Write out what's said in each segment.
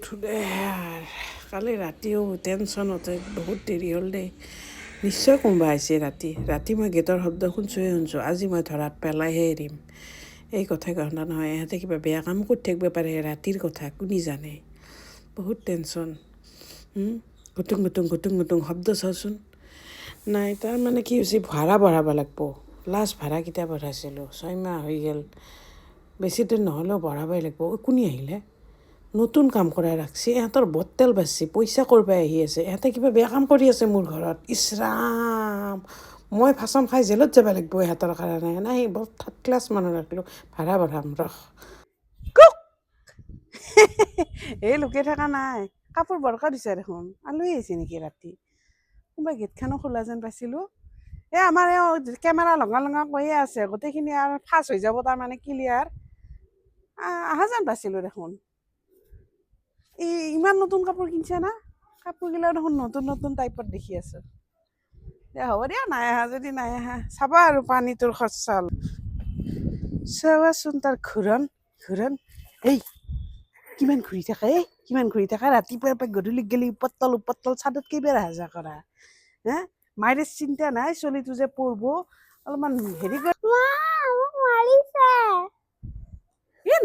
নুঠো দে R কালি ৰাতিও টেনশ্যনতে বহুত দেৰি হ'ল দেই। নিশ্চয় কোনোবা আহিছে ৰাতি মই গেটৰ শব্দ শুনছোঁ। আজি মই ধৰাত পেলাইহে এৰিম। এই কথা কথা নহয়, ইহঁতে কিবা বেয়া কাম কৰি থাকিব পাৰে। ৰাতিৰ কথা কোনে জানে। বহুত টেনশ্যন। গুটুং গুটুং শব্দ চাওঁচোন। নাই তাৰমানে কি হৈছে, ভাড়া বঢ়াব লাগিব। লাষ্ট ভাড়া কেতিয়া বঢ়াইছিলোঁ, 6 মাহ হৈ গ'ল। বেছি দিন নহ'লেও বঢ়াবই লাগিব। কোনে আহিলে? নতুন কাম কৰাই ৰাখছি। ইহঁতৰ বটল বাচছি, পইচা কৰিব আহি আছে। ইহঁতে কিবা বেয়া কাম কৰি আছে মোৰ ঘৰত। ইছৰাম, মই ভাচন খাই জেলত যাব লাগিব ইহঁতৰ কাৰণে। নাই বৰ থাৰ্ড ক্লাছ মানুহ ৰাখিলোঁ। ভাড়া বঢ়াম ৰহ। কুক এই লুকাই থকা নাই, কাপোৰ বৰকা দিছে দেখোন। আলহী আহিছে নেকি ৰাতি? কোনোবা গেটখনো খোলা যেন পাইছিলোঁ। আমাৰ কেমেৰা লঙা কৈয়ে আছে, গোটেইখিনি আৰু ফাঁচ হৈ যাব তাৰমানে ক্লিয়াৰ। আহা যেন পাইছিলোঁ দেখোন। ইমান নতুন কাপোৰ কিনছে না? কাপোৰগিলাও দেখোন নতুন টাইপত দেখি আছোঁ। হ'ব দিয়া, নাই আহা যদি নাই আহা। চাবা আৰু পানীটোৰ খৰচা চাবাচোন তাৰ ঘূৰণ। এই কিমান ঘূৰি থাকে ৰাতিপুৱাৰ পৰা গধূলি গেলি উপত্তল চাদত কেইবাৰ অহা যোৱা কৰা। মায়েৰে চিন্তা নাই চলিটো যে পঢ়ব। অলপমান হেৰি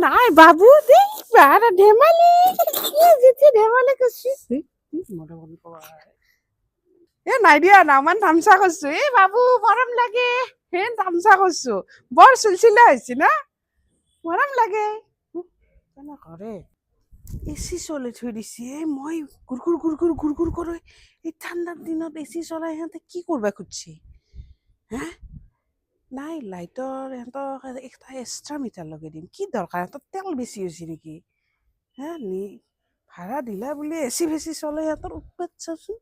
নাই বাবু দেই, ধেমালি ধেমালি কৰছি। নাই দিয়া, নামান তামচা কৰছো। বাবু মৰম লাগে, তামচা কৰছো। বৰ চিলচিলা হৈছে না, মৰম লাগে। কৰে এচি চলাই থৈ দিছে। মই গুৰ কৰে। এই ঠাণ্ডাৰ দিনত এচি চলাই সিহঁতে কি কৰবা খুজছি? নাই লাইটৰ সিহঁতক এটা এক্সট্ৰা মিটাৰ লগাই দিম। কি দৰকাৰ, সিহঁতৰ তেল বেছি হৈছে নেকি? ভাড়া দিলা বুলি এচি ফেচি চলাই সিহঁতৰ উৎপাত চাচোন।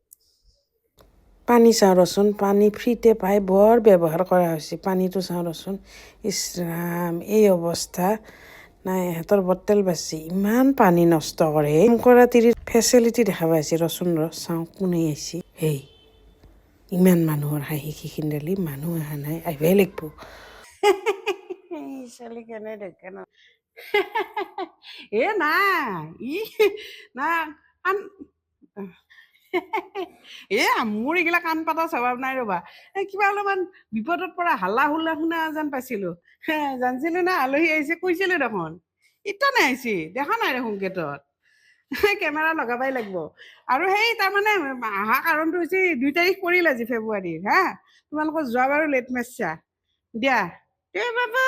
পানী চাওঁ ৰচোন, পানী ফ্ৰীতে পাই বৰ ব্যৱহাৰ কৰা হৈছে। পানীটো চাওঁ ৰচোন। ইছৰাম, এই অৱস্থা। নাই ইহঁতৰ বটল বাচছি, ইমান পানী নষ্ট কৰে। কাম কৰা তিৰিৰ ফেচিলিটি দেখা পাইছে ৰচোন। চাওঁ কোনে আহিছে। ইমান মানুহৰ হাঁহি খিখিন্দালি, মানুহ অহা নাই, আহিবই লাগিব। ছোৱালী কেনে দেখে ন? মোৰ এইগিলা কাণ পাতা স্বভাৱ নাই ৰবা। কিবা অলপমান বিপদত পৰা হাল্লা হুল্লা শুনা যেন পাইছিলো। জানছিলো না আলহী আহিছে, কৈছিলো দেখোন। ইটানে আহিছে, দেখা নাই দেখোন গেটত। কেমেৰা লগাবাই লাগিব। আৰু সেই তাৰমানে অহা কাৰণটো হৈছে 2 তাৰিখ পৰিল আজি ফেব্ৰুৱাৰীৰ। তোমালোকৰ যোৱাবাৰো লেট মাৰছা দিয়া। বাবা